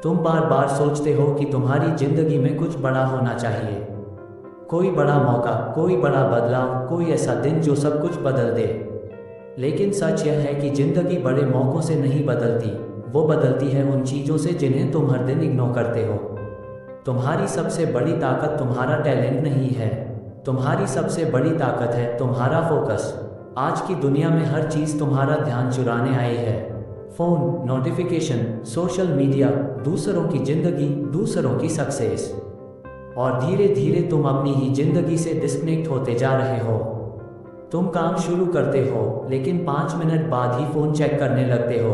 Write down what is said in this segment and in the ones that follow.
तुम बार बार सोचते हो कि तुम्हारी जिंदगी में कुछ बड़ा होना चाहिए, कोई बड़ा मौका, कोई बड़ा बदलाव, कोई ऐसा दिन जो सब कुछ बदल दे। लेकिन सच यह है कि जिंदगी बड़े मौकों से नहीं बदलती, वो बदलती है उन चीज़ों से जिन्हें तुम हर दिन इग्नोर करते हो। तुम्हारी सबसे बड़ी ताकत तुम्हारा टैलेंट नहीं है, तुम्हारी सबसे बड़ी ताकत है तुम्हारा फोकस। आज की दुनिया में हर चीज़ तुम्हारा ध्यान चुराने आई है। फ़ोन, नोटिफिकेशन, सोशल मीडिया, दूसरों की ज़िंदगी, दूसरों की सक्सेस, और धीरे धीरे तुम अपनी ही ज़िंदगी से डिस्कनेक्ट होते जा रहे हो। तुम काम शुरू करते हो लेकिन 5 मिनट बाद ही फ़ोन चेक करने लगते हो।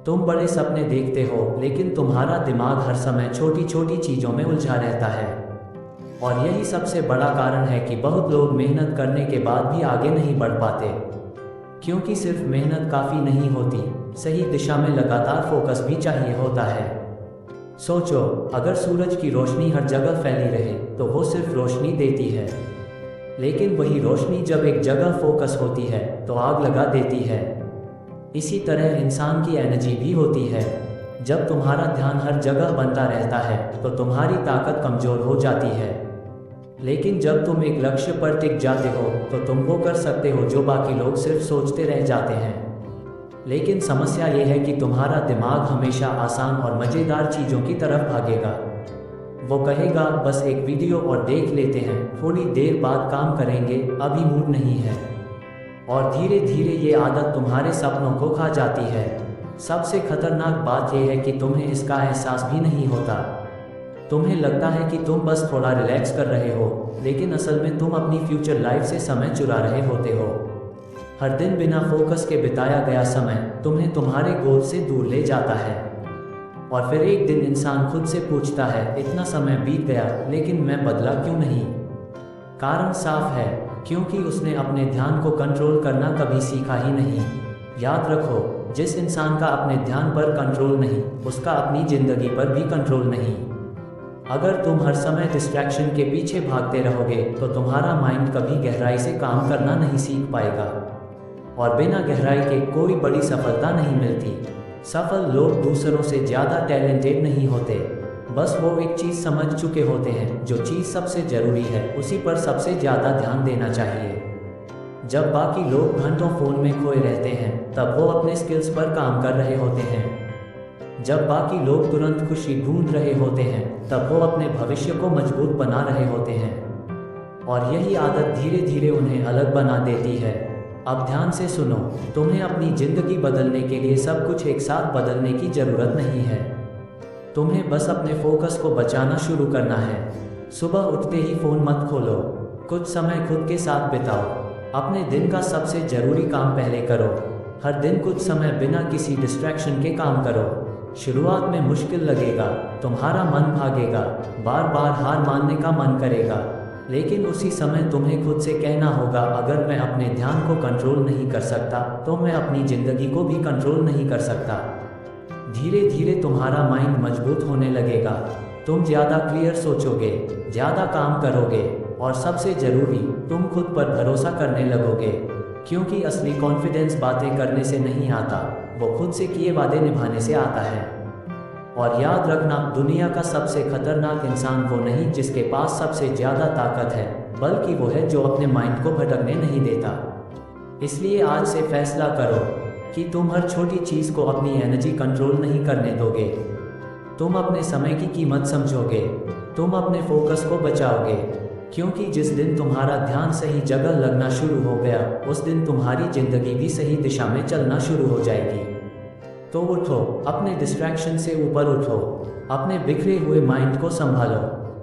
तुम बड़े सपने देखते हो लेकिन तुम्हारा दिमाग हर समय छोटी छोटी चीज़ों में उलझा रहता है। और यही सबसे बड़ा कारण है कि बहुत लोग मेहनत करने के बाद भी आगे नहीं बढ़ पाते, क्योंकि सिर्फ मेहनत काफ़ी नहीं होती, सही दिशा में लगातार फोकस भी चाहिए होता है। सोचो, अगर सूरज की रोशनी हर जगह फैली रहे तो वो सिर्फ रोशनी देती है, लेकिन वही रोशनी जब एक जगह फोकस होती है तो आग लगा देती है। इसी तरह इंसान की एनर्जी भी होती है। जब तुम्हारा ध्यान हर जगह बनता रहता है तो तुम्हारी ताकत कमज़ोर हो जाती है। लेकिन जब तुम एक लक्ष्य पर टिक जाते हो तो तुम वो कर सकते हो जो बाकी लोग सिर्फ सोचते रह जाते हैं। लेकिन समस्या ये है कि तुम्हारा दिमाग हमेशा आसान और मज़ेदार चीज़ों की तरफ भागेगा। वो कहेगा बस एक वीडियो और देख लेते हैं, थोड़ी देर बाद काम करेंगे, अभी मूड नहीं है। और धीरे धीरे ये आदत तुम्हारे सपनों को खा जाती है। सबसे खतरनाक बात यह है कि तुम्हें इसका एहसास भी नहीं होता। तुम्हें लगता है कि तुम बस थोड़ा रिलैक्स कर रहे हो, लेकिन असल में तुम अपनी फ्यूचर लाइफ से समय चुरा रहे होते हो। हर दिन बिना फोकस के बिताया गया समय तुम्हें तुम्हारे गोल से दूर ले जाता है। और फिर एक दिन इंसान खुद से पूछता है, इतना समय बीत गया लेकिन मैं बदला क्यों नहीं? कारण साफ है, क्योंकि उसने अपने ध्यान को कंट्रोल करना कभी सीखा ही नहीं। याद रखो, जिस इंसान का अपने ध्यान पर कंट्रोल नहीं, उसका अपनी ज़िंदगी पर भी कंट्रोल नहीं। अगर तुम हर समय डिस्ट्रैक्शन के पीछे भागते रहोगे तो तुम्हारा माइंड कभी गहराई से काम करना नहीं सीख पाएगा, और बिना गहराई के कोई बड़ी सफलता नहीं मिलती। सफल लोग दूसरों से ज़्यादा टैलेंटेड नहीं होते, बस वो एक चीज़ समझ चुके होते हैं, जो चीज़ सबसे ज़रूरी है उसी पर सबसे ज़्यादा ध्यान देना चाहिए। जब बाकी लोग घंटों फ़ोन में खोए रहते हैं तब वो अपने स्किल्स पर काम कर रहे होते हैं। जब बाकी लोग तुरंत खुशी ढूंढ रहे होते हैं तब वो अपने भविष्य को मजबूत बना रहे होते हैं। और यही आदत धीरे धीरे उन्हें अलग बना देती है। अब ध्यान से सुनो, तुम्हें अपनी ज़िंदगी बदलने के लिए सब कुछ एक साथ बदलने की ज़रूरत नहीं है। तुम्हें बस अपने फोकस को बचाना शुरू करना है। सुबह उठते ही फ़ोन मत खोलो, कुछ समय खुद के साथ बिताओ। अपने दिन का सबसे ज़रूरी काम पहले करो। हर दिन कुछ समय बिना किसी डिस्ट्रैक्शन के काम करो। शुरुआत में मुश्किल लगेगा, तुम्हारा मन भागेगा, बार बार हार मानने का मन करेगा, लेकिन उसी समय तुम्हें खुद से कहना होगा, अगर मैं अपने ध्यान को कंट्रोल नहीं कर सकता तो मैं अपनी ज़िंदगी को भी कंट्रोल नहीं कर सकता। धीरे धीरे तुम्हारा माइंड मजबूत होने लगेगा, तुम ज़्यादा क्लियर सोचोगे, ज़्यादा काम करोगे, और सबसे ज़रूरी, तुम खुद पर भरोसा करने लगोगे। क्योंकि असली कॉन्फिडेंस बातें करने से नहीं आता, वो खुद से किए वादे निभाने से आता है। और याद रखना, दुनिया का सबसे खतरनाक इंसान वो नहीं जिसके पास सबसे ज़्यादा ताकत है, बल्कि वो है जो अपने माइंड को भटकने नहीं देता। इसलिए आज से फैसला करो कि तुम हर छोटी चीज़ को अपनी एनर्जी कंट्रोल नहीं करने दोगे। तुम अपने समय की कीमत समझोगे, तुम अपने फोकस को बचाओगे, क्योंकि जिस दिन तुम्हारा ध्यान सही जगह लगना शुरू हो गया, उस दिन तुम्हारी ज़िंदगी भी सही दिशा में चलना शुरू हो जाएगी। तो उठो, अपने डिस्ट्रैक्शन से ऊपर उठो, अपने बिखरे हुए माइंड को संभालो,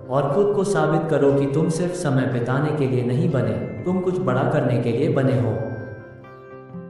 और खुद को साबित करो कि तुम सिर्फ समय बिताने के लिए नहीं बने, तुम कुछ बड़ा करने के लिए बने हो।